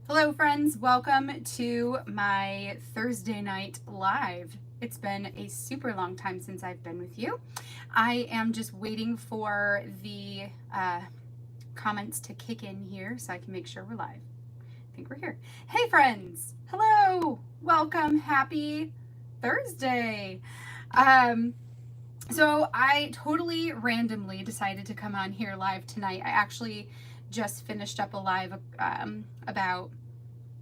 Hello friends, welcome to my Thursday night live. It's been a super long time since I've been with you. I am just waiting for the comments to kick in here so I can make sure we're live. I think we're here. Hey friends, hello, welcome, happy Thursday. So I totally randomly decided to come on here live tonight. I actually just finished up a live about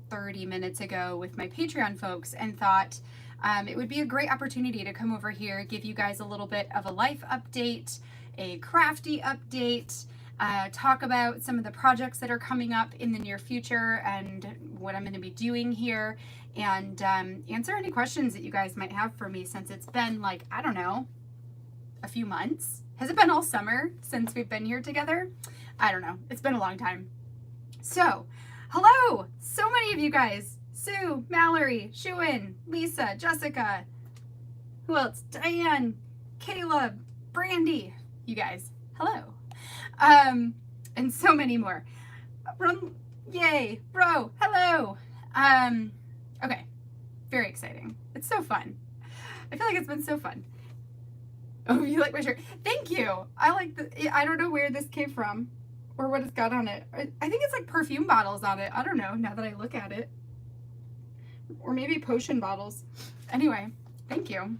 30 minutes ago with my Patreon folks and thought it would be a great opportunity to come over here, give you guys a little bit of a life update, a crafty update, talk about some of the projects that are coming up in the near future and what I'm going to be doing here, and answer any questions that you guys might have for me since it's been like, I don't know, a few months. Has it been all summer since we've been here together? I don't know. It's been a long time. So, hello! So many of you guys. Sue, Mallory, Shuin, Lisa, Jessica. Who else? Diane, Caleb, Brandy. You guys, hello. And so many more. Yay, bro, hello. Okay, very exciting. It's so fun. I feel like it's been so fun. Oh, you like my shirt? Thank you. I don't know where this came from or what it's got on it. I think it's like perfume bottles on it. I don't know now that I look at it. Or maybe potion bottles. Anyway, thank you.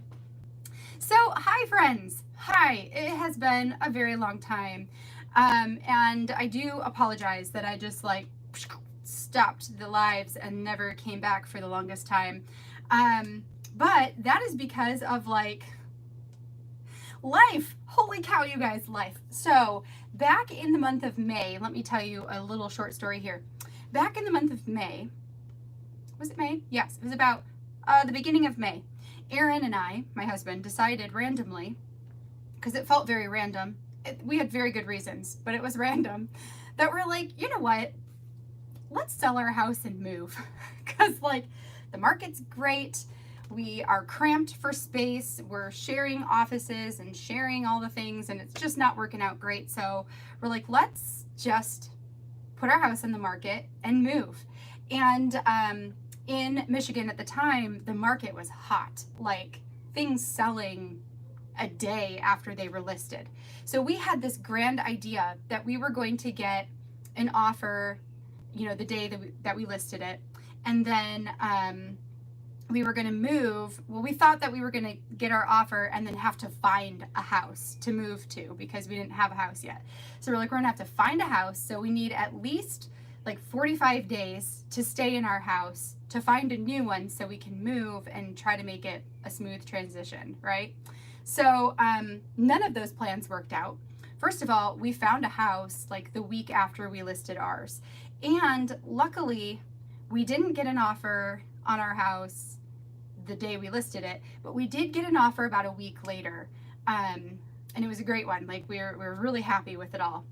So, hi friends. Hi. It has been a very long time. And I do apologize that I just like stopped the lives and never came back for the longest time. But that is because of like life. Holy cow, you guys, life. So back in the month of May, let me tell you a little short story here. Back in the month of May, was it May? Yes, it was about the beginning of May. Aaron and I, my husband, decided randomly, because it felt very random. We had very good reasons, but it was random, that we're like, you know what? Let's sell our house and move. Because like the market's great. We are cramped for space. We're sharing offices and sharing all the things, and it's just not working out great. So we're like, let's just put our house in the market and move. And in Michigan at the time, the market was hot, like things selling a day after they were listed. So we had this grand idea that we were going to get an offer, you know, the day that we listed it. And then we were going to move. Well, we thought that we were going to get our offer and then have to find a house to move to because we didn't have a house yet. So we're like, we're going to have to find a house. So we need at least like 45 days to stay in our house to find a new one so we can move and try to make it a smooth transition, right? So none of those plans worked out. First of all, we found a house like the week after we listed ours. And luckily, we didn't get an offer on our house the day we listed it, but we did get an offer about a week later. And it was a great one. Like we were really happy with it all.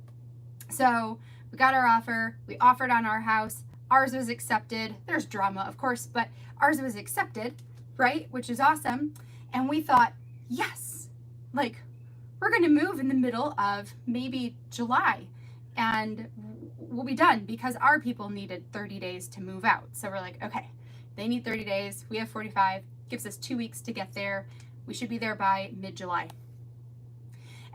So we got our offer, we offered on our house, ours was accepted. There's drama, of course, but ours was accepted, right? Which is awesome. And we thought, yes, like we're going to move in the middle of maybe July and we'll be done because our people needed 30 days to move out. So we're like, okay, they need 30 days. We have 45, gives us 2 weeks to get there. We should be there by mid-July.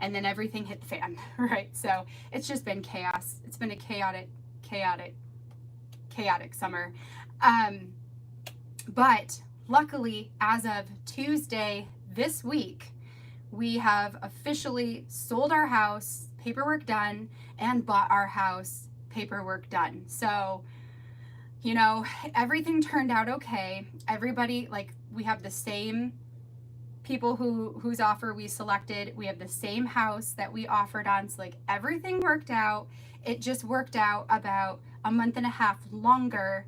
And then everything hit the fan, right? So it's just been chaos. It's been a chaotic summer. But luckily, as of Tuesday this week, we have officially sold our house, paperwork done, and bought our house, paperwork done. So, you know, everything turned out okay. Everybody, like, we have the same people whose offer we selected. We have the same house that we offered on. So like everything worked out. It just worked out about a month and a half longer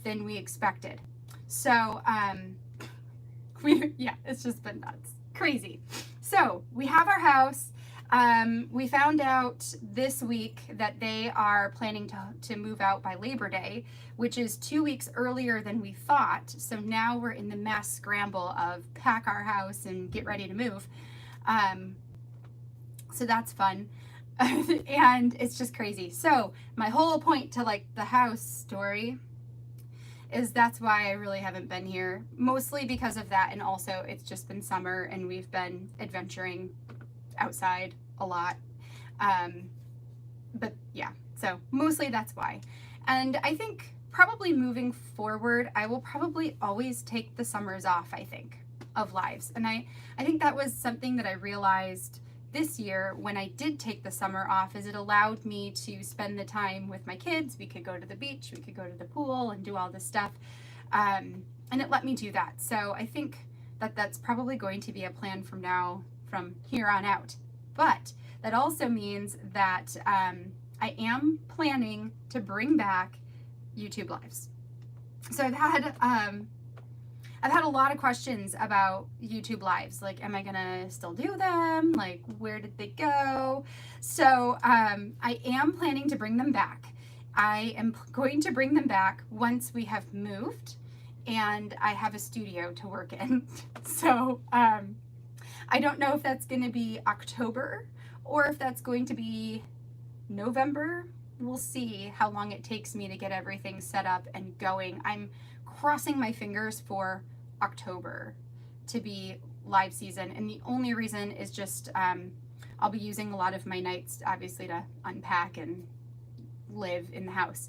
than we expected. So it's just been nuts. Crazy. So we have our house. We found out this week that they are planning to move out by Labor Day, which is 2 weeks earlier than we thought. So now we're in the mass scramble of pack our house and get ready to move. So that's fun. And it's just crazy. So my whole point to like the house story, is that's why I really haven't been here. Mostly because of that, and also it's just been summer and we've been adventuring outside a lot. But yeah, so mostly that's why. And I think probably moving forward, I will probably always take the summers off, I think, of lives. And I think that was something that I realized this year when I did take the summer off, is it allowed me to spend the time with my kids. We could go to the beach, we could go to the pool and do all this stuff. And it let me do that. So I think that that's probably going to be a plan from here on out. But that also means that I am planning to bring back YouTube Lives. So I've had a lot of questions about YouTube Lives. Like, am I gonna still do them? Like, where did they go? So I am planning to bring them back. I am going to bring them back once we have moved and I have a studio to work in. So I don't know if that's gonna be October or if that's going to be November. We'll see how long it takes me to get everything set up and going. I'm crossing my fingers for October to be live season, and the only reason is just I'll be using a lot of my nights obviously to unpack and live in the house.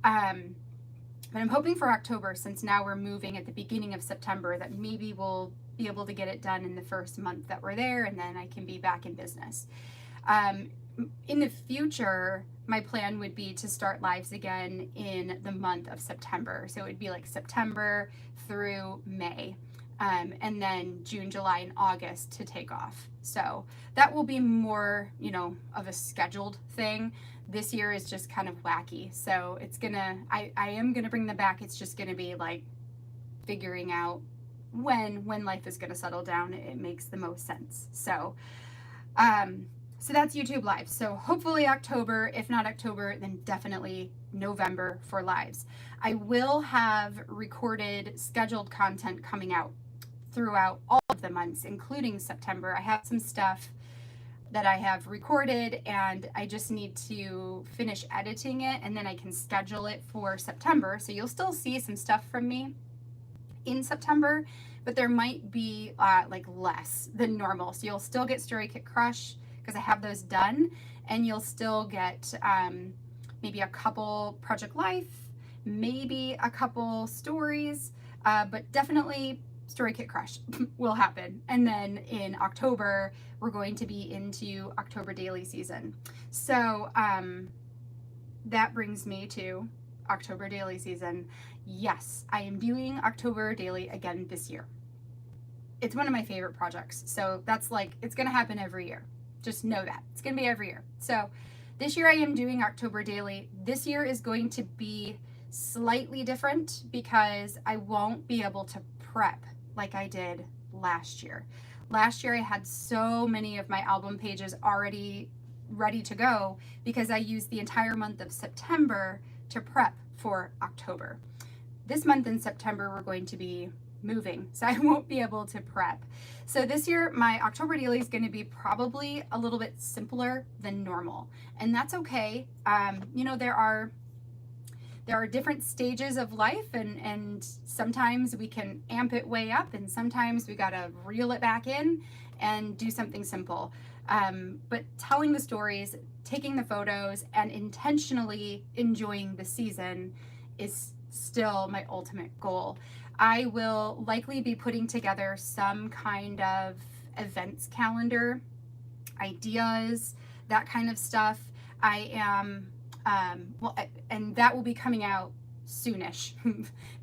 But I'm hoping for October, since now we're moving at the beginning of September, that maybe we'll be able to get it done in the first month that we're there, and then I can be back in business. In the future, my plan would be to start lives again in the month of September. So it would be like September through May, and then June, July, and August to take off. So that will be more, of a scheduled thing. This year is just kind of wacky. So it's I am gonna bring them back. It's just gonna be like figuring out when life is gonna settle down. It makes the most sense. So, so that's YouTube Live. So hopefully October, if not October, then definitely November for lives. I will have recorded scheduled content coming out throughout all of the months, including September. I have some stuff that I have recorded and I just need to finish editing it, and then I can schedule it for September. So you'll still see some stuff from me in September, but there might be like less than normal. So you'll still get Story Kit Crush, because I have those done, and you'll still get maybe a couple Project Life, maybe a couple stories, but definitely Story Kit Crush will happen. And then in October, we're going to be into October daily season. So that brings me to October daily season. Yes, I am doing October daily again this year. It's one of my favorite projects. So that's like, it's gonna happen every year. Just know that. It's gonna be every year. So this year I am doing October daily. This year is going to be slightly different because I won't be able to prep like I did last year. Last year I had so many of my album pages already ready to go because I used the entire month of September to prep for October. This month in September we're going to be moving, so I won't be able to prep. So this year my October daily is going to be probably a little bit simpler than normal, and that's okay. There are different stages of life, and sometimes we can amp it way up, and sometimes we gotta reel it back in and do something simple. But telling the stories, taking the photos, and intentionally enjoying the season is still my ultimate goal. I will likely be putting together some kind of events calendar, ideas, that kind of stuff. I am and that will be coming out soonish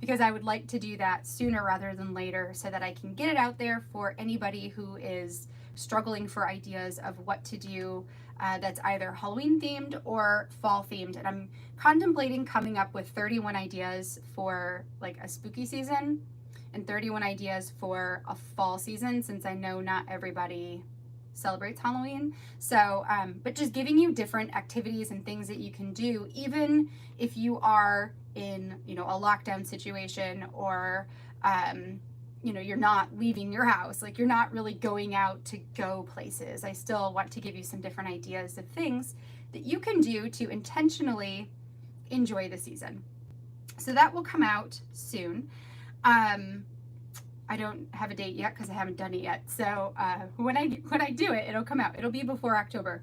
because I would like to do that sooner rather than later so that I can get it out there for anybody who is struggling for ideas of what to do that's either Halloween themed or fall themed. And I'm contemplating coming up with 31 ideas for like a spooky season and 31 ideas for a fall season, since I know not everybody celebrates Halloween. So but just giving you different activities and things that you can do even if you are in a lockdown situation, or you're not leaving your house, like you're not really going out to go places. I still want to give you some different ideas of things that you can do to intentionally enjoy the season. So that will come out soon. I don't have a date yet because I haven't done it yet. So when I do it, it'll come out. It'll be before October.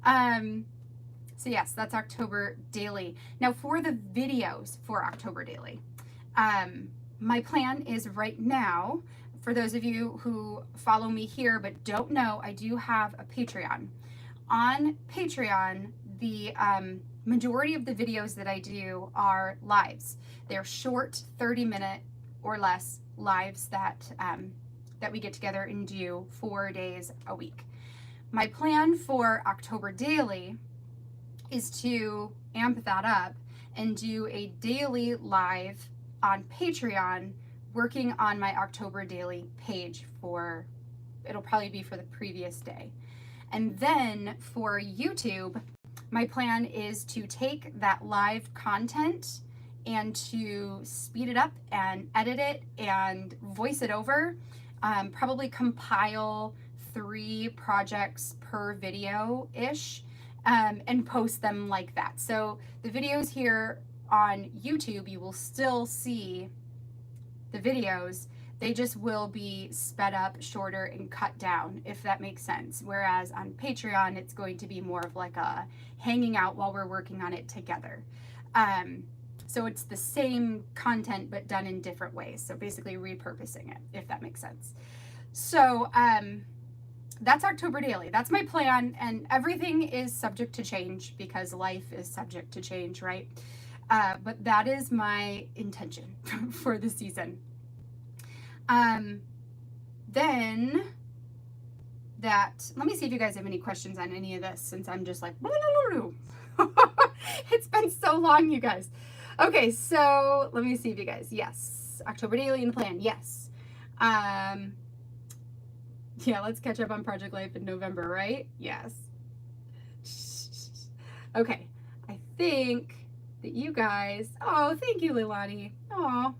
So yes, that's October Daily. Now for the videos for October Daily, my plan is right now, for those of you who follow me here but don't know, I do have a Patreon. On Patreon, the majority of the videos that I do are lives. They're short, 30-minute or less lives that we get together and do 4 days a week. My plan for October Daily is to amp that up and do a daily live on Patreon, working on my October Daily page for, it'll probably be for the previous day. And then for YouTube, my plan is to take that live content and to speed it up and edit it and voice it over, probably compile 3 projects per video-ish, and post them like that. So the videos here on YouTube, you will still see the videos, they just will be sped up, shorter, and cut down, if that makes sense. Whereas on Patreon, it's going to be more of like a hanging out while we're working on it together. So it's the same content, but done in different ways. So basically repurposing it, if that makes sense. So that's October Daily. That's my plan, and everything is subject to change because life is subject to change, right? But that is my intention for the season. Then that, let me see if you guys have any questions on any of this, since I'm just like, it's been so long, you guys. Okay, so let me see if you guys, yes, October Daily in the plan, yes. Yeah, let's catch up on Project Life in November, right? Yes. Okay, I think that you guys, oh, thank you, Leilani. Oh.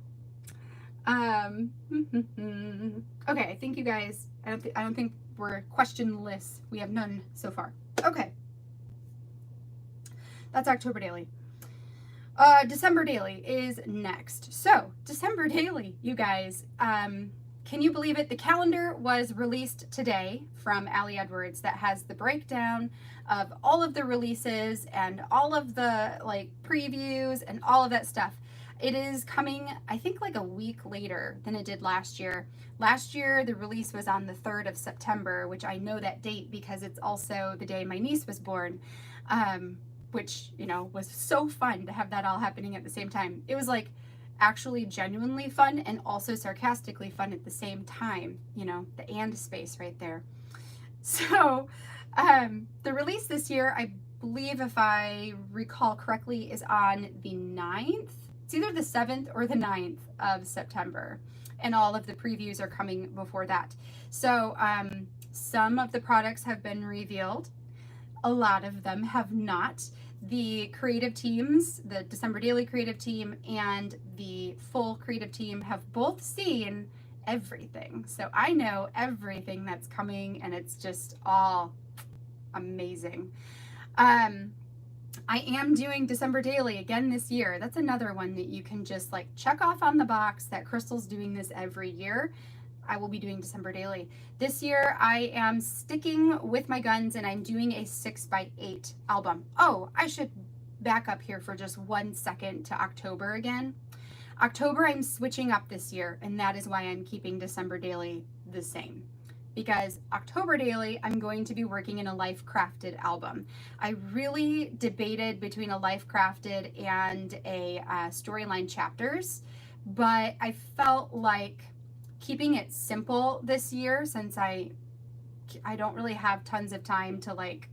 Okay, I think you guys, I don't think we're questionless. We have none so far. Okay. That's October Daily. December Daily is next. So, December Daily, you guys, can you believe it? The calendar was released today from Allie Edwards that has the breakdown of all of the releases and all of the like previews and all of that stuff. It is coming, I think, like a week later than it did last year. Last year, the release was on the 3rd of September, which I know that date because it's also the day my niece was born, which, you know, was so fun to have that all happening at the same time. It was like actually genuinely fun and also sarcastically fun at the same time, you know, the and space right there. So the release this year, I believe, if I recall correctly, is on the 9th. It's either the 7th or the 9th of September, and all of the previews are coming before that. So some of the products have been revealed. A lot of them have not. The creative teams, the December Daily creative team and the full creative team, have both seen everything. So I know everything that's coming, and it's just all amazing. I am doing December Daily again this year. That's another one that you can just like check off on the box that Crystal's doing this every year. I will be doing December Daily. This year I am sticking with my guns and I'm doing a 6x8 album. Oh, I should back up here for just 1 second to October again. October I'm switching up this year, and that is why I'm keeping December Daily the same. Because October Daily, I'm going to be working in a Life Crafted album. I really debated between a Life Crafted and a Storyline Chapters, but I felt like keeping it simple this year, since I don't really have tons of time to like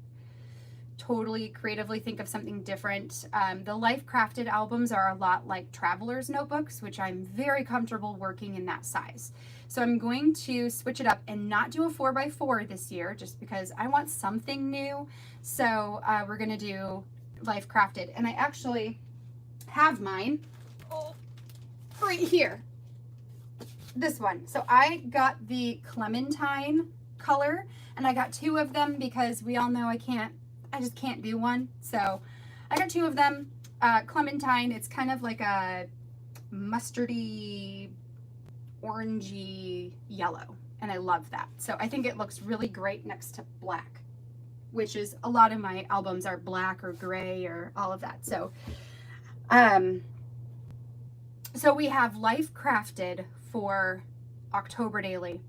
totally creatively think of something different. The Life Crafted albums are a lot like traveler's notebooks, which I'm very comfortable working in that size. So I'm going to switch it up and not do a 4x4 this year, just because I want something new. So we're gonna do Life Crafted, and I actually have mine right here. This one. So I got the Clementine color, and I got 2 of them because we all know I just can't do one. So I got 2 of them. Clementine. It's kind of like a mustardy, orangey yellow, and I love that. So I think it looks really great next to black, which is a lot of my albums are black or gray or all of that. So so we have Life Crafted for October daily.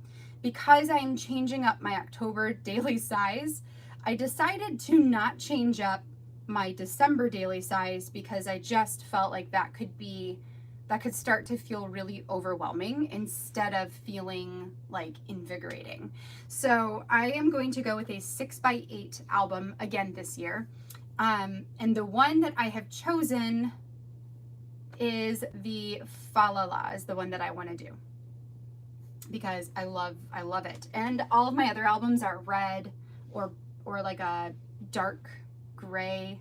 Because I'm changing up my October daily size, I decided to not change up my December daily size because I just felt like that could start to feel really overwhelming instead of feeling like invigorating. So I am going to go with a 6x8 album again this year. And the one that I have chosen is the Fa La La, is the one that I want to do because I love it. And all of my other albums are red or like a dark gray.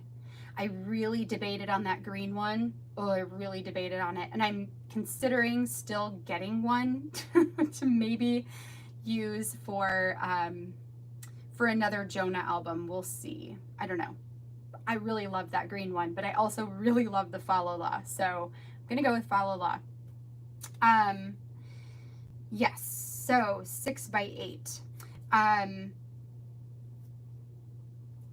I really debated on that green one. Oh, I really debated on it. And I'm considering still getting one to maybe use for another Jonah album. We'll see. I don't know. I really love that green one, but I also really love the Fa La La. So I'm going to go with Fa La La. Yes. So 6x8.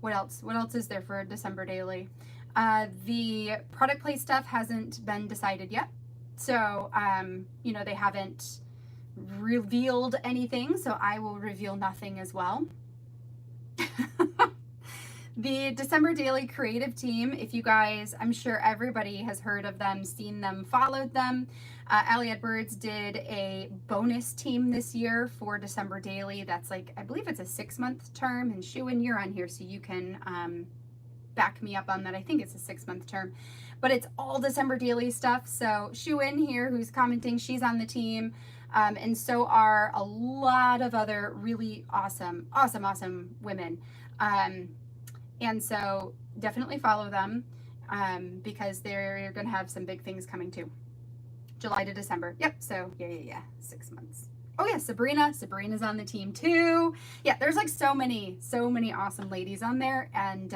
What else? What else is there for December daily? The product play stuff hasn't been decided yet. So, you know, they haven't revealed anything, so I will reveal nothing as well. The December Daily Creative Team, if you guys, I'm sure everybody has heard of them, seen them, followed them. Allie Edwards did a bonus team this year for December Daily. That's like, I believe it's a 6-month term, and Shuin, you're on here, so you can back me up on that. I think it's a 6-month term, but it's all December Daily stuff. So Shuin here, who's commenting, she's on the team. And so are a lot of other really awesome women. And so definitely follow them because they're going to have some big things coming too. July to December. Yep. So yeah. 6 months. Oh yeah, Sabrina's on the team too. Yeah, there's like so many awesome ladies on there. And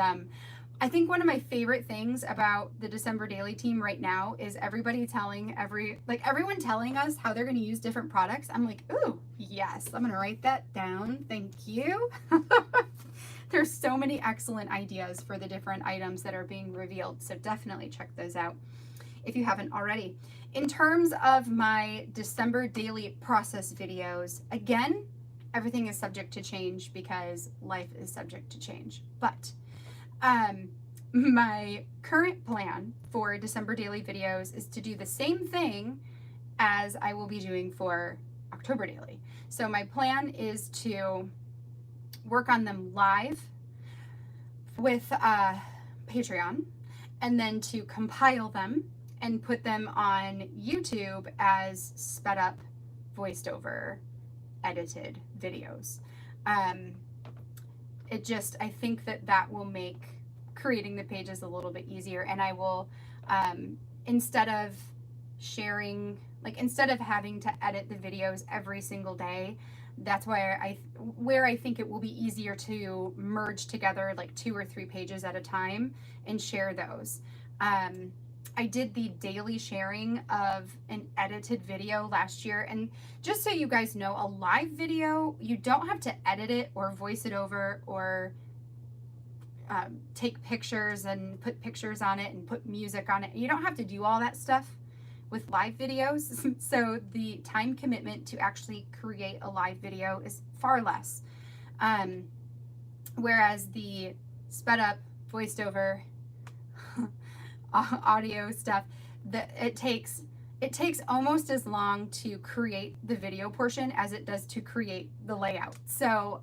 I think one of my favorite things about the December Daily team right now is everyone telling us how they're going to use different products. I'm like, ooh, yes, I'm going to write that down. Thank you. There's so many excellent ideas for the different items that are being revealed. So definitely check those out if you haven't already. In terms of my December daily process videos, again, everything is subject to change because life is subject to change. But my current plan for December daily videos is to do the same thing as I will be doing for October daily. So my plan is to work on them live with Patreon, and then to compile them and put them on YouTube as sped up, voiced over, edited videos. I think that will make creating the pages a little bit easier, and I will, instead of having to edit the videos every single day, that's where I think it will be easier to merge together like 2 or 3 pages at a time and share those. I did the daily sharing of an edited video last year, and just so you guys know, a live video, you don't have to edit it or voice it over or take pictures and put pictures on it and put music on it. You don't have to do all that stuff with live videos. So the time commitment to actually create a live video is far less. Whereas the sped up, voiced over audio stuff, it takes almost as long to create the video portion as it does to create the layout. So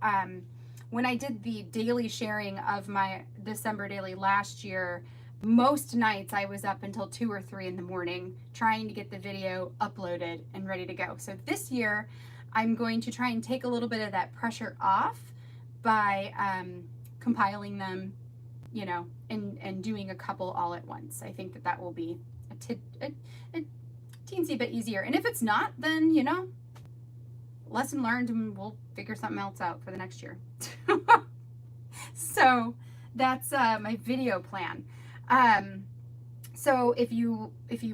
when I did the daily sharing of my December daily last year, most nights I was up until 2 or 3 in the morning trying to get the video uploaded and ready to go. So this year I'm going to try and take a little bit of that pressure off by compiling them, you know, and doing a couple all at once. I think that will be a teensy bit easier. And if it's not, then, you know, lesson learned, and we'll figure something else out for the next year. So that's my video plan. So if you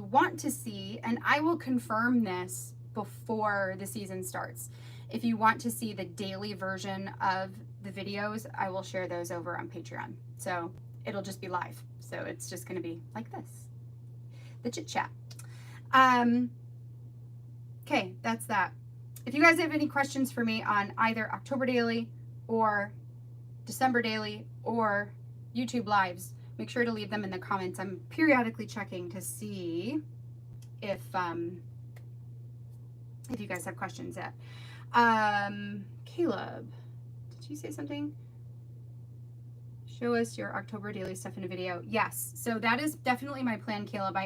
want to see, and I will confirm this before the season starts, if you want to see the daily version of the videos, I will share those over on Patreon. So it'll just be live. So it's just going to be like this, the chit chat. Okay, that's that. If you guys have any questions for me on either October Daily or December Daily or YouTube Lives, make sure to leave them in the comments. I'm periodically checking to see if you guys have questions yet. Caleb, did you say something? Show us your October Daily stuff in a video. Yes, so that is definitely my plan, Caleb.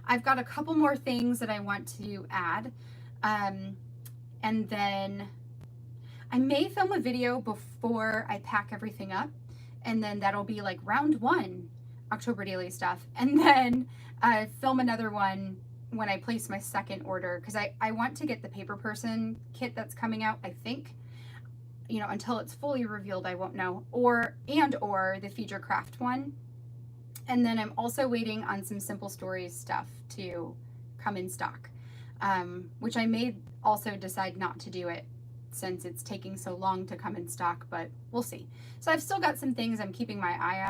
I've got a couple more things that I want to add. And then I may film a video before I pack everything up. And then that'll be like round 1 October Daily stuff. And then film another one when I place my second order. Because I want to get the Paper Person kit that's coming out, I think. You know, until it's fully revealed, I won't know. Or the Feature Craft one. And then I'm also waiting on some Simple Stories stuff to come in stock. Which I may also decide not to do it since it's taking so long to come in stock, but we'll see. So I've still got some things I'm keeping my eye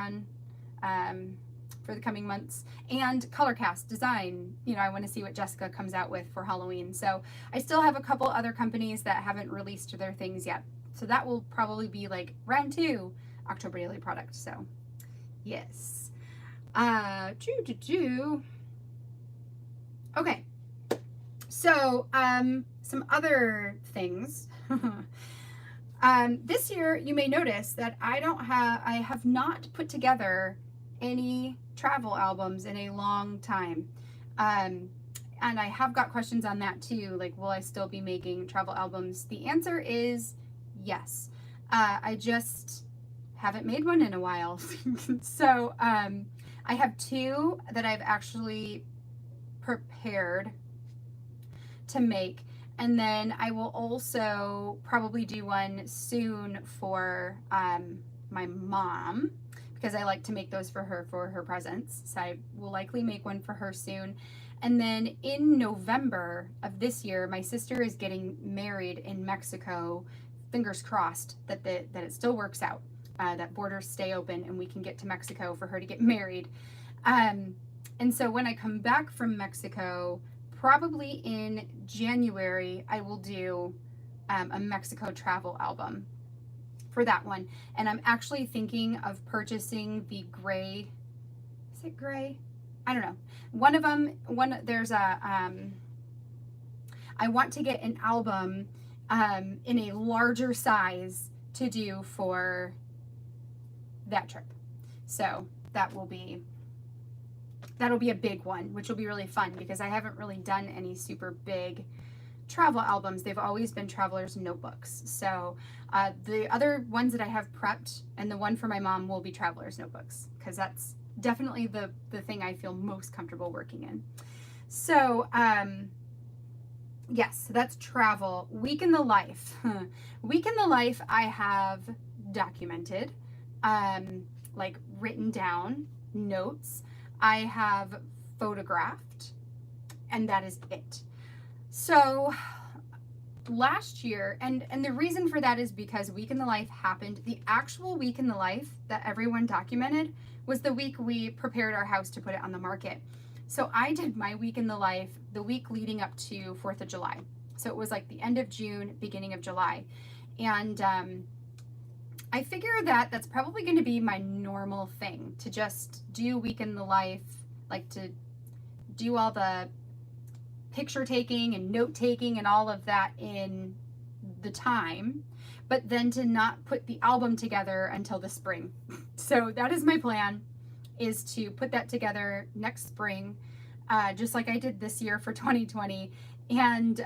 on for the coming months. And Colorcast Design, you know, I want to see what Jessica comes out with for Halloween. So I still have a couple other companies that haven't released their things yet. So that will probably be like round 2 October Daily product. So yes. Okay. So, some other things. This year, you may notice that I have not put together any travel albums in a long time. And I have got questions on that too. Like, will I still be making travel albums? The answer is yes. I just haven't made one in a while. So, I have 2 that I've actually prepared to make, and then I will also probably do one soon for my mom, because I like to make those for her presents. So I will likely make one for her soon. And then in November of this year, my sister is getting married in Mexico. Fingers crossed that it still works out, that borders stay open and we can get to Mexico for her to get married. And so when I come back from Mexico, probably in January, I will do a Mexico travel album for that one. And I'm actually thinking of purchasing the gray, is it gray? I don't know. One of them, there's a, I want to get an album in a larger size to do for that trip. So that'll be a big one, which will be really fun because I haven't really done any super big travel albums. They've always been traveler's notebooks. So the other ones that I have prepped and the one for my mom will be traveler's notebooks, because that's definitely the thing I feel most comfortable working in. So yes, that's travel. Week in the life. Week in the life I have documented, like written down notes. I have photographed, and that is it. So last year, and the reason for that is because Week in the Life happened, the actual Week in the Life that everyone documented was the week we prepared our house to put it on the market. So I did my Week in the Life the week leading up to 4th of July. So it was like the end of June, beginning of July. And I figure that that's probably going to be my normal thing, to just do Week in the Life, like to do all the picture taking and note taking and all of that in the time, but then to not put the album together until the spring. So that is my plan, is to put that together next spring, just like I did this year for 2020. And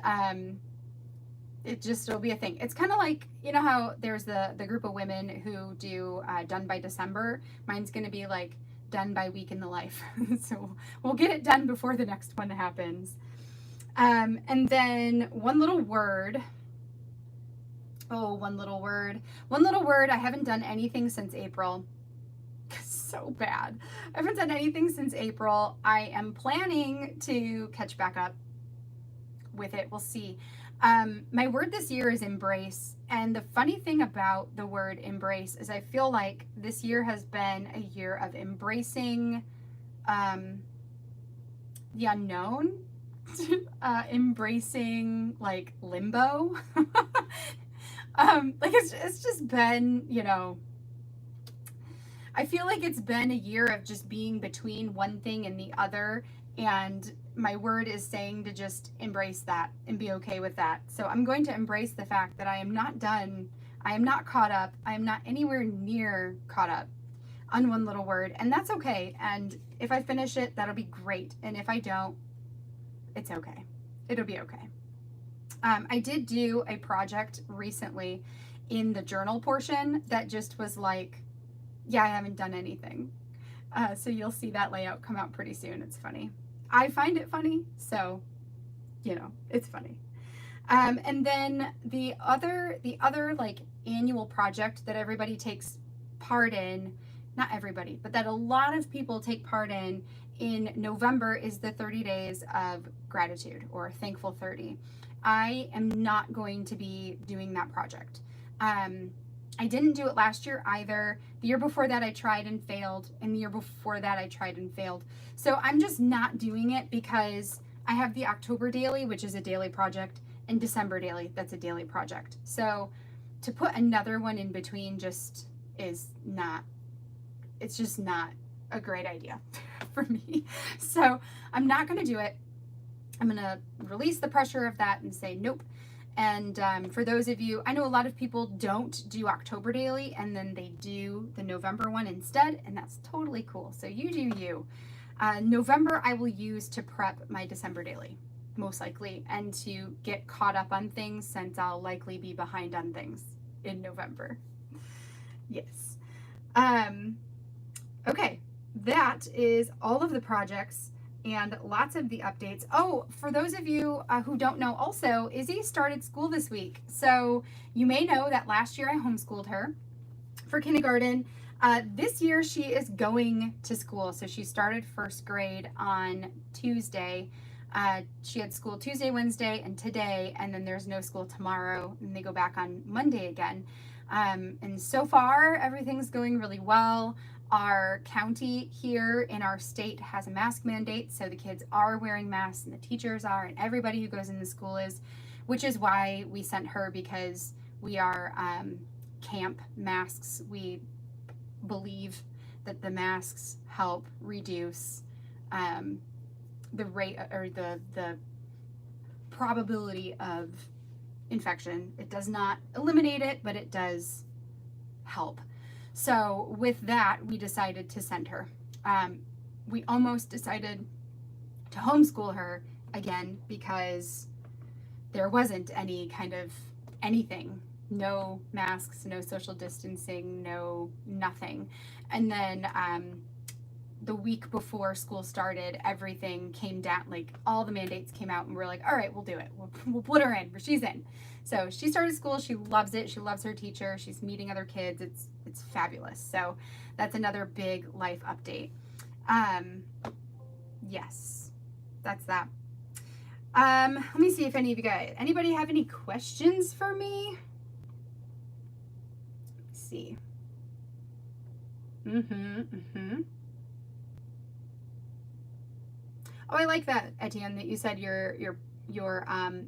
it'll be a thing. It's kind of like, you know how there's the group of women who do done by December. Mine's going to be like done by Week in the Life. So we'll get it done before the next one happens. And then one little word. Oh, one little word. One little word. I haven't done anything since April. So bad. I haven't done anything since April. I am planning to catch back up with it. We'll see. My word this year is embrace. And the funny thing about the word embrace is I feel like this year has been a year of embracing the unknown, embracing like limbo. Like it's just been, you know, I feel like it's been a year of just being between one thing and the other, and my word is saying to just embrace that and be okay with that. So I'm going to embrace the fact that I am not done. I am not caught up. I am not anywhere near caught up on one little word, and that's okay. And if I finish it, that'll be great. And if I don't, it's okay. It'll be okay. I did do a project recently in the journal portion that just was like, yeah, I haven't done anything. So you'll see that layout come out pretty soon. It's funny. I find it funny, so, you know, it's funny. And then the other like annual project that everybody takes part in, not everybody, but that a lot of people take part in November is the 30 days of gratitude, or thankful 30. I am not going to be doing that project. I didn't do it last year either. The year before that I tried and failed, and the year before that I tried and failed. So I'm just not doing it because I have the October daily, which is a daily project, and December daily, that's a daily project. So to put another one in between just is not, it's just not a great idea for me. So I'm not going to do it. I'm going to release the pressure of that and say nope. And for those of you, I know a lot of people don't do October daily and then they do the November one instead, and that's totally cool. So you do you. November I will use to prep my December daily, most likely, and to get caught up on things, since I'll likely be behind on things in November. Yes. Okay, that is all of the projects and lots of the updates. Oh, for those of you who don't know also, Izzy started school this week. So you may know that last year I homeschooled her for kindergarten. This year she is going to school. So she started first grade on Tuesday. She had school Tuesday, Wednesday, and today, and then there's no school tomorrow, and they go back on Monday again. And so far, everything's going really well. Our county here in our state has a mask mandate, so the kids are wearing masks and the teachers are, and everybody who goes in the school is, which is why we sent her, because we are camp masks. We believe that the masks help reduce the rate or the probability of infection. It does not eliminate it, but it does help. So with that, we decided to send her. We almost decided to homeschool her again because there wasn't any kind of anything. No masks, no social distancing, no nothing. And then the week before school started, everything came down, like all the mandates came out, and we're like, all right, we'll do it. We'll put her in. She's in. So she started school. She loves it. She loves her teacher. She's meeting other kids. It's fabulous. So that's another big life update. Yes, that's that. Let me see if anybody have any questions for me? Let's see. Oh, I like that, Etienne, that you said you're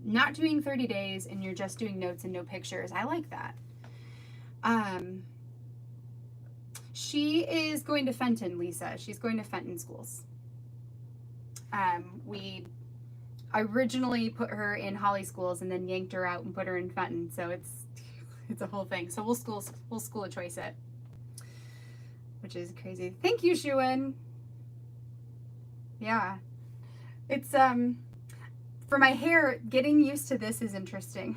not doing 30 days and you're just doing notes and no pictures. I like that. She is going to Fenton, Lisa. She's going to Fenton schools. We originally put her in Holly schools and then yanked her out and put her in Fenton. So it's a whole thing. So we'll school a choice it, which is crazy. Thank you, Shuan. Yeah. It's, for my hair, getting used to this is interesting.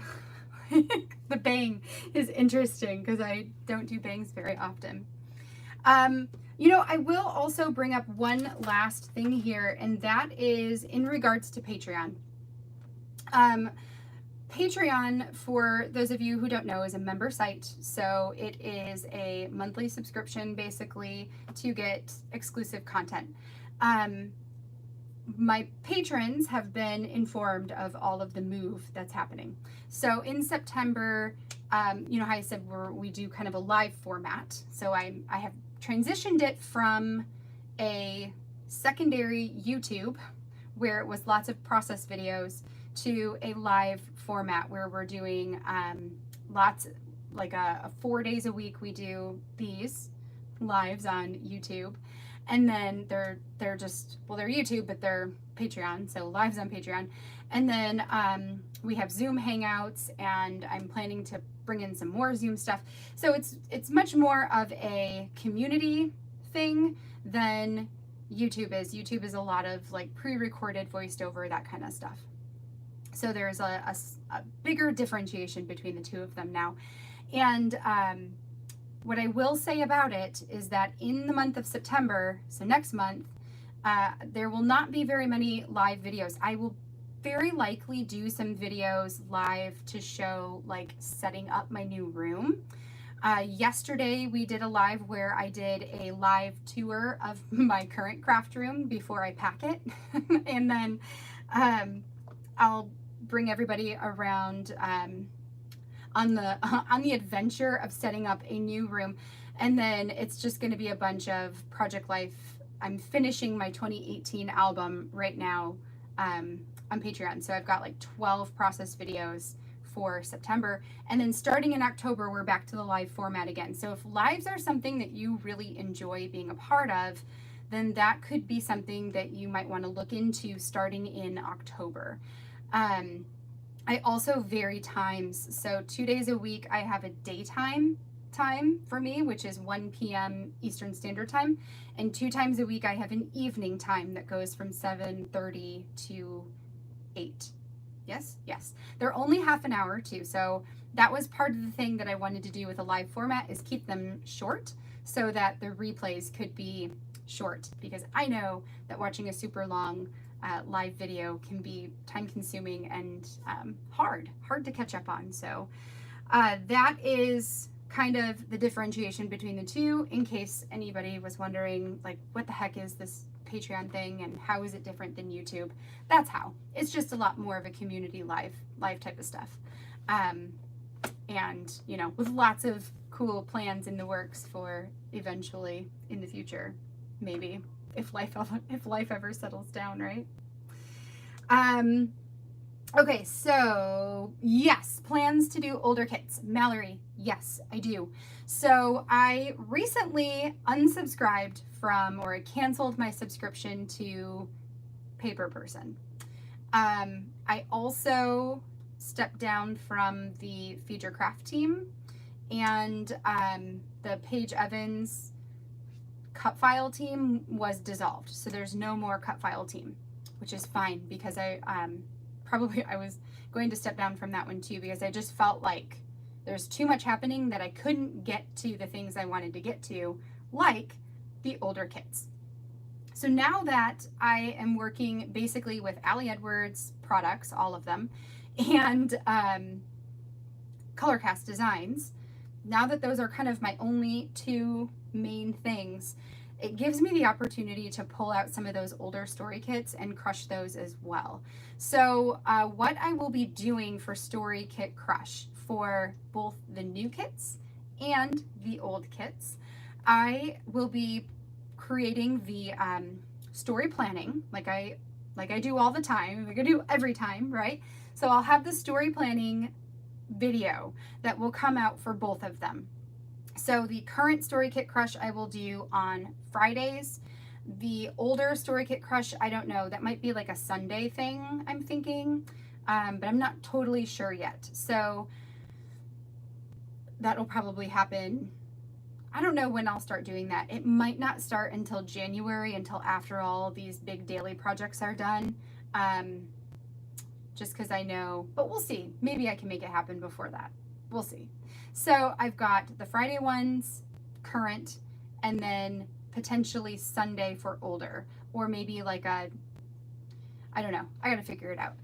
The bang is interesting because I don't do bangs very often. You know, I will also bring up one last thing here, and that is in regards to Patreon. Patreon, for those of you who don't know, is a member site. So it is a monthly subscription basically to get exclusive content. My patrons have been informed of all of the move that's happening. So in September, you know how I said we do kind of a live format. So I have transitioned it from a secondary YouTube where it was lots of process videos to a live format where we're doing lots, like a 4 days a week we do these lives on YouTube. And then they're just, well, they're YouTube, but they're Patreon, so lives on Patreon. And then we have Zoom hangouts, and I'm planning to bring in some more Zoom stuff. So it's much more of a community thing than YouTube is. YouTube is a lot of like pre-recorded, voiced over, that kind of stuff. So there's a bigger differentiation between the two of them now. And what I will say about it is that in the month of September, so next month, there will not be very many live videos. I will very likely do some videos live to show like setting up my new room. Yesterday we did a live where I did a live tour of my current craft room before I pack it. And then I'll bring everybody around on the adventure of setting up a new room. And then it's just going to be a bunch of Project Life. I'm finishing my 2018 album right now on Patreon. So I've got like 12 process videos for September. And then starting in October, we're back to the live format again. So if lives are something that you really enjoy being a part of, then that could be something that you might want to look into starting in October. I also vary times. So 2 days a week, I have a daytime time for me, which is 1 p.m. Eastern Standard Time. And 2 times a week, I have an evening time that goes from 7:30 to 8. Yes? Yes. They're only half an hour too. So that was part of the thing that I wanted to do with a live format, is keep them short so that the replays could be short, because I know that watching a super long live video can be time consuming and hard to catch up on. So that is kind of the differentiation between the two, in case anybody was wondering, like, what the heck is this Patreon thing and how is it different than YouTube? That's how. It's just a lot more of a community live type of stuff. And, you know, with lots of cool plans in the works for eventually in the future, maybe, if life ever settles down, right? Okay, so yes, plans to do older kits. Mallory, yes, I do. So I recently unsubscribed from, or I canceled my subscription to Paper Person. I also stepped down from the Feed Your Craft team, and the Paige Evans cut file team was dissolved. So there's no more cut file team, which is fine, because I was going to step down from that one too, because I just felt like there's too much happening that I couldn't get to the things I wanted to get to, like the older kits. So now that I am working basically with Allie Edwards products, all of them, and Colorcast Designs, now that those are kind of my only 2 main things, it gives me the opportunity to pull out some of those older story kits and crush those as well. So what I will be doing for Story Kit Crush, for both the new kits and the old kits, I will be creating the story planning like I do all the time, like I do every time, right? So I'll have the story planning video that will come out for both of them. So the current Story Kit Crush I will do on Fridays. The older Story Kit Crush, I don't know, that might be like a Sunday thing, I'm thinking, but I'm not totally sure yet. So that'll probably happen. I don't know when I'll start doing that. It might not start until January, until after all these big daily projects are done. Just because I know, but we'll see. Maybe I can make it happen before that. We'll see. So I've got the Friday ones current, and then potentially Sunday for older, or maybe like a, I don't know. I got to figure it out.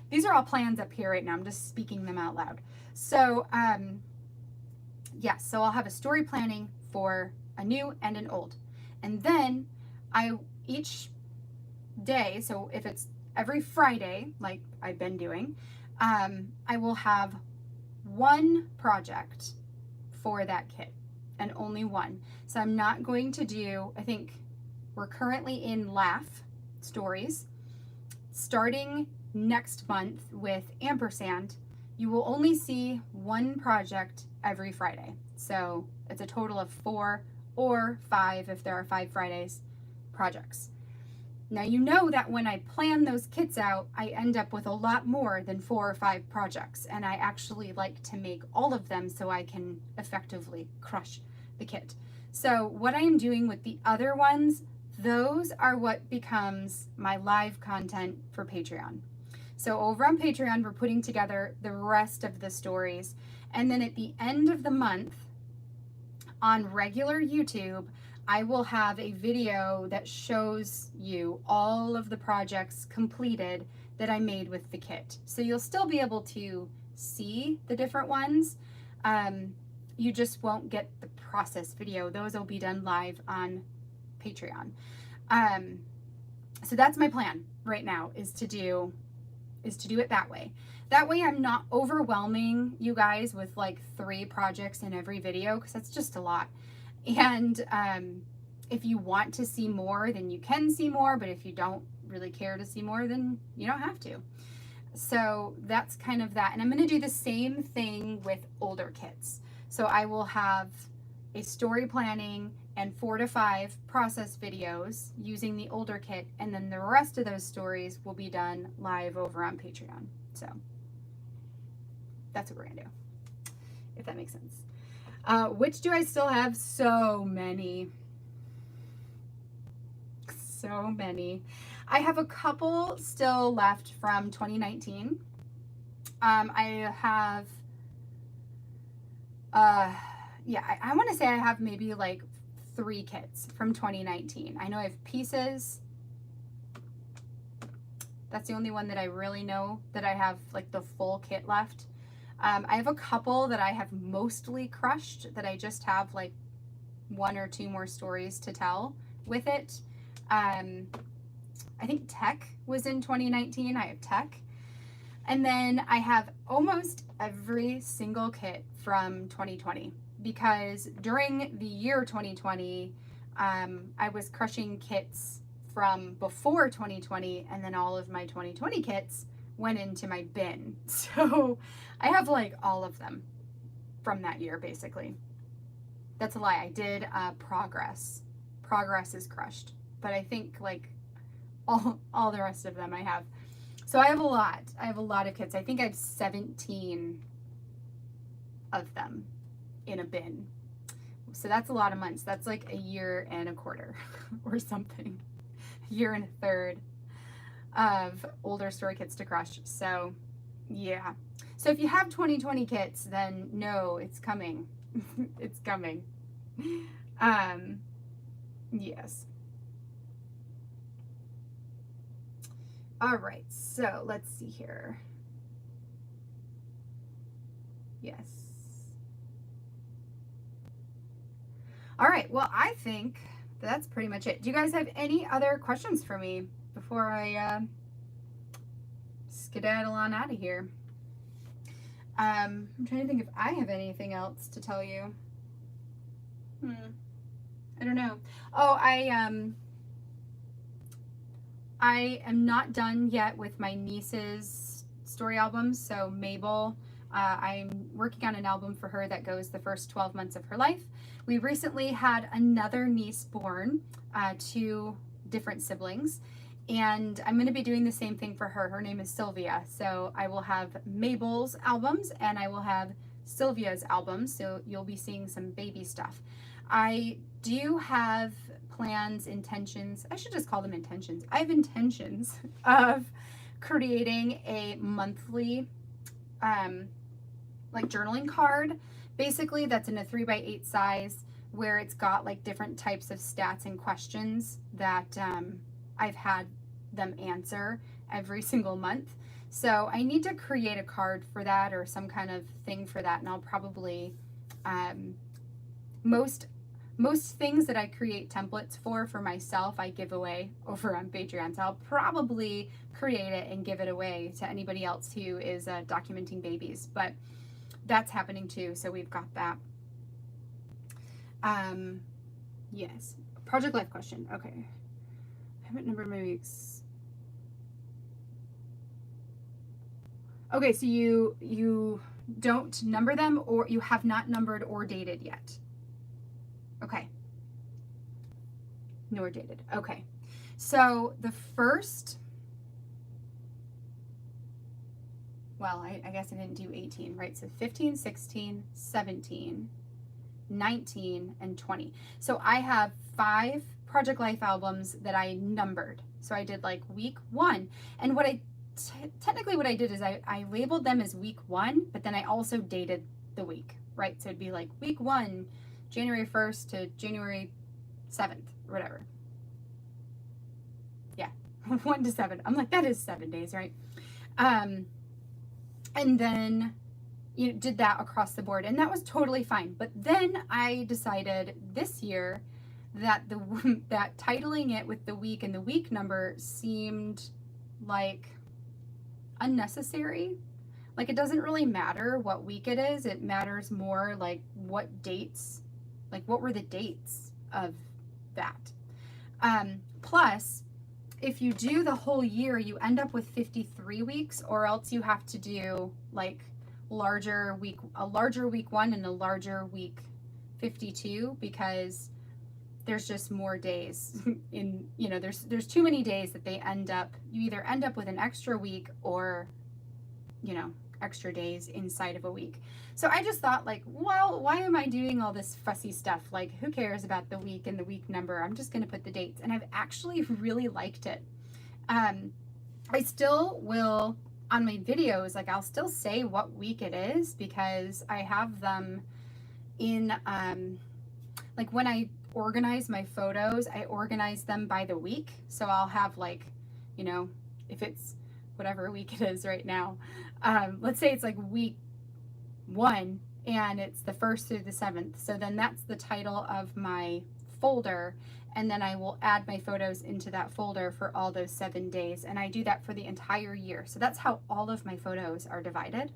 these are all plans up here right now. I'm just speaking them out loud. So, yes, so I'll have a story planning for a new and an old. And then each day, so if it's every Friday, like I've been doing, I will have one project for that kit and only one. So I'm not going to do, I think we're currently in Laugh Stories. Starting next month with Ampersand, you will only see one project every Friday. So it's a total of 4 or 5, if there are 5 Fridays, projects. Now you know that when I plan those kits out, I end up with a lot more than 4 or 5 projects, and I actually like to make all of them so I can effectively crush the kit. So what I am doing with the other ones, those are what becomes my live content for Patreon. So over on Patreon, we're putting together the rest of the stories, and then at the end of the month on regular YouTube, I will have a video that shows you all of the projects completed that I made with the kit. So you'll still be able to see the different ones. You just won't get the process video. Those will be done live on Patreon. So that's my plan right now, is to do it that way. That way I'm not overwhelming you guys with like 3 projects in every video, because that's just a lot. And if you want to see more, then you can see more, but if you don't really care to see more, then you don't have to. So that's kind of that. And I'm going to do the same thing with older kits. So I will have a story planning and 4 to 5 process videos using the older kit, and then the rest of those stories will be done live over on Patreon. So that's what we're gonna do, if that makes sense. Which do I still have? So many. So many. I have a couple still left from 2019. I have, yeah, I want to say I have maybe like 3 kits from 2019. I know I have pieces. That's the only one that I really know that I have like the full kit left. I have a couple that I have mostly crushed that I just have like 1 or 2 more stories to tell with it. I think Tech was in 2019. I have Tech. And then I have almost every single kit from 2020, because during the year 2020, I was crushing kits from before 2020, and then all of my 2020 kits went into my bin. So I have like all of them from that year, basically. That's a lie. I did Progress. Progress is crushed, but I think like all the rest of them I have. So I have a lot. I have a lot of kits. I think I have 17 of them in a bin. So that's a lot of months. That's like a year and a quarter or something. A year and a third of older story kits to crush. So yeah. So if you have 2020 kits, then no, it's coming. It's coming. Yes. All right, so let's see here. Yes. All right, well, I think that's pretty much it. Do you guys have any other questions for me before I skedaddle on out of here? I'm trying to think if I have anything else to tell you. I don't know. Oh, I am not done yet with my niece's story albums. So Mabel, I'm working on an album for her that goes the first 12 months of her life. We recently had another niece born, 2 different siblings, and I'm going to be doing the same thing for her. Her name is Sylvia. So I will have Mabel's albums and I will have Sylvia's albums. So you'll be seeing some baby stuff. I do have plans, intentions, I should just call them intentions. I have intentions of creating a monthly like journaling card, basically, that's in a 3x8 size, where it's got like different types of stats and questions that I've had them answer every single month. So I need to create a card for that or some kind of thing for that. And I'll probably, most things that I create templates for myself, I give away over on Patreon. So I'll probably create it and give it away to anybody else who is documenting babies. But that's happening too. So we've got that. Yes. Project Life question. Okay. I haven't numbered my weeks. Okay, so you don't number them, or you have not numbered or dated yet. Okay. Nor dated. Okay. So the first, well, I guess I didn't do 18, right? So 15, 16, 17, 19, and 20. So I have 5 Project Life albums that I numbered. So I did like week 1. And what I technically what I did is I labeled them as week 1, but then I also dated the week, right? So it'd be like week 1, January 1st to January 7th or whatever. Yeah, 1 to 7. I'm like, that is 7 days, right? And then did that across the board, and that was totally fine. But then I decided this year that that titling it with the week and the week number seemed like unnecessary. Like, it doesn't really matter what week it is. It matters more like what dates, like what were the dates of that. Plus, if you do the whole year, you end up with 53 weeks, or else you have to do like a larger week 1 and a larger week 52, because there's just more days in, there's too many days that you either end up with an extra week or, extra days inside of a week. So I just thought, like, well, why am I doing all this fussy stuff? Like, who cares about the week and the week number? I'm just going to put the dates. And I've actually really liked it. I still will, on my videos, like, I'll still say what week it is, because I have them in, like, when I organize my photos, I organize them by the week. So I'll have, like, if it's whatever week it is right now, let's say it's like week 1 and it's the 1st through the 7th. So then that's the title of my folder, and then I will add my photos into that folder for all those 7 days. And I do that for the entire year. So that's how all of my photos are divided.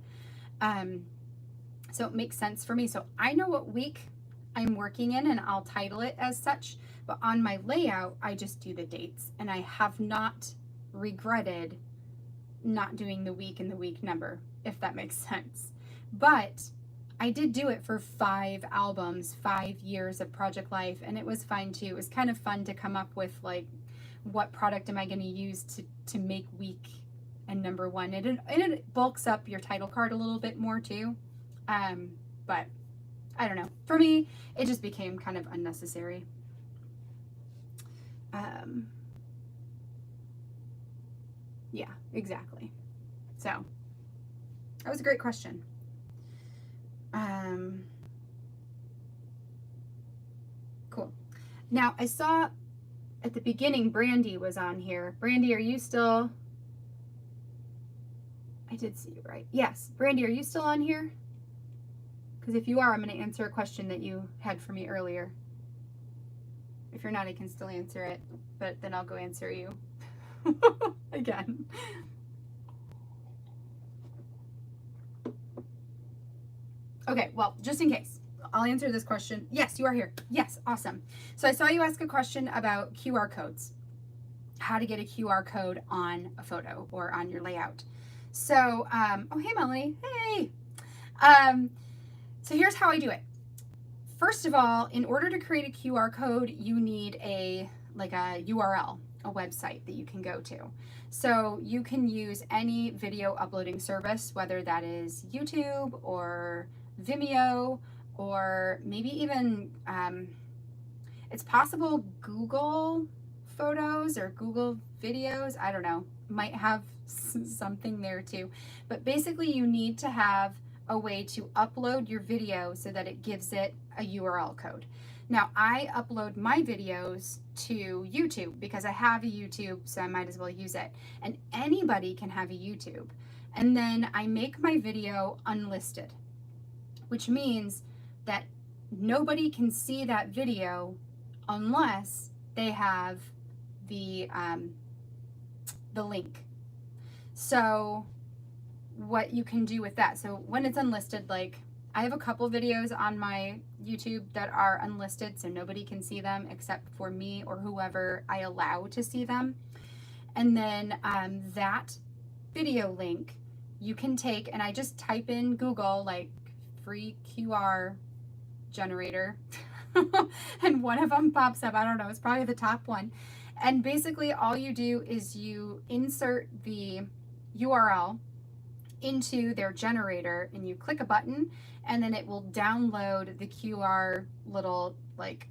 So it makes sense for me. So I know what week I'm working in, and I'll title it as such. But on my layout, I just do the dates, and I have not regretted not doing the week and the week number, if that makes sense. But I did do it for 5 albums, 5 years of Project Life, and it was fine too. It was kind of fun to come up with, like, what product am I going to use to make week and number 1. It bulks up your title card a little bit more too. But I don't know. For me, it just became kind of unnecessary. Yeah, exactly. So that was a great question. Cool. Now, I saw at the beginning Brandy was on here. Brandy, are you still? I did see you, right? Yes. Brandy, are you still on here? Because if you are, I'm going to answer a question that you had for me earlier. If you're not, I can still answer it, but then I'll go answer you again. Okay, well, just in case, I'll answer this question. Yes, you are here. Yes, awesome. So I saw you ask a question about QR codes, how to get a QR code on a photo or on your layout. So, oh, hey, Melanie. Hey. So here's how I do it. First of all, in order to create a QR code, you need a URL, a website that you can go to. So you can use any video uploading service, whether that is YouTube or Vimeo, or maybe even, it's possible Google Photos or Google Videos, I don't know, might have something there too. But basically you need to have a way to upload your video so that it gives it a URL code. Now, I upload my videos to YouTube because I have a YouTube, so I might as well use it. And anybody can have a YouTube. And then I make my video unlisted, which means that nobody can see that video unless they have the link. So what you can do with that, so when it's unlisted, like I have a couple videos on my YouTube that are unlisted, so nobody can see them except for me or whoever I allow to see them. And then that video link you can take, and I just type in Google like free QR generator and one of them pops up. I don't know, it's probably the top one. And basically all you do is you insert the URL into their generator and you click a button, and then it will download the QR little like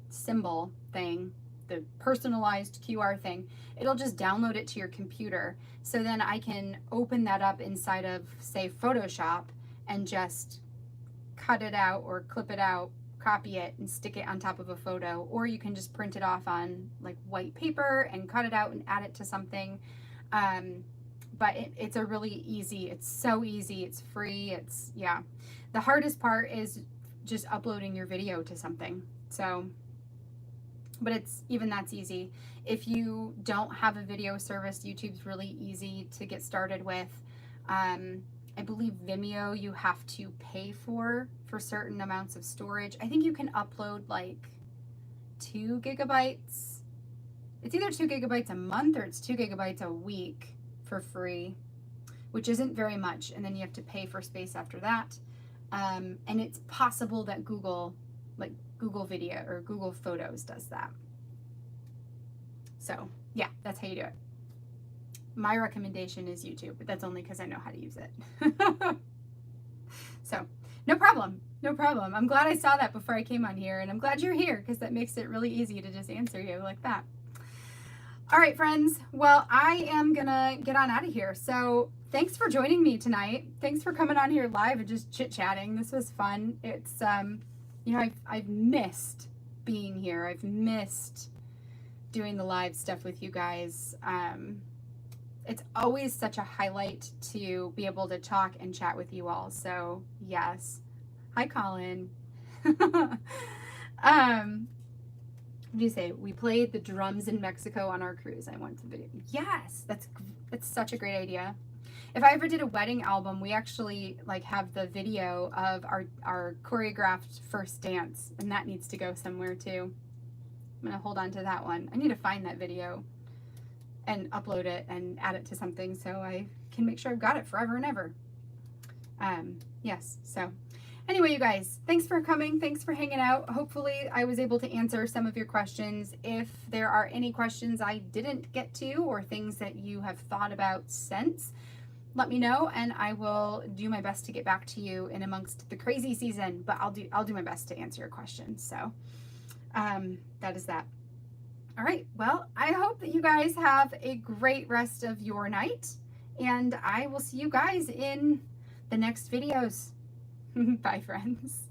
symbol thing, the personalized QR thing. It'll just download it to your computer. So then I can open that up inside of, say, Photoshop and just cut it out or clip it out, copy it and stick it on top of a photo, or you can just print it off on like white paper and cut it out and add it to something. But it's a really easy, it's so easy, it's free, it's, yeah. The hardest part is just uploading your video to something. So, but it's, even that's easy. If you don't have a video service, YouTube's really easy to get started with. I believe Vimeo you have to pay for certain amounts of storage. I think you can upload like 2 gigabytes. It's either 2 gigabytes a month or it's 2 gigabytes a week for free, which isn't very much, and then you have to pay for space after that. And it's possible that Google, like Google Video or Google Photos does that. So yeah, that's how you do it. My recommendation is YouTube, but that's only because I know how to use it. So no problem, no problem. I'm glad I saw that before I came on here, and I'm glad you're here because that makes it really easy to just answer you like that. All right, friends. Well, I am gonna get on out of here. So thanks for joining me tonight. Thanks for coming on here live and just chit-chatting. This was fun. It's, you know, I've missed being here. I've missed doing the live stuff with you guys. It's always such a highlight to be able to talk and chat with you all. So yes. Hi, Colin. What do you say? We played the drums in Mexico on our cruise. I want to video. Yes, that's such a great idea. If I ever did a wedding album, we actually like have the video of our choreographed first dance, and that needs to go somewhere too. I'm gonna hold on to that one. I need to find that video and upload it and add it to something so I can make sure I've got it forever and ever. Yes, so anyway, you guys, thanks for coming. Thanks for hanging out. Hopefully I was able to answer some of your questions. If there are any questions I didn't get to or things that you have thought about since, let me know and I will do my best to get back to you in amongst the crazy season, but I'll do my best to answer your questions. So that is that. All right. Well, I hope that you guys have a great rest of your night, and I will see you guys in the next videos. Bye, friends.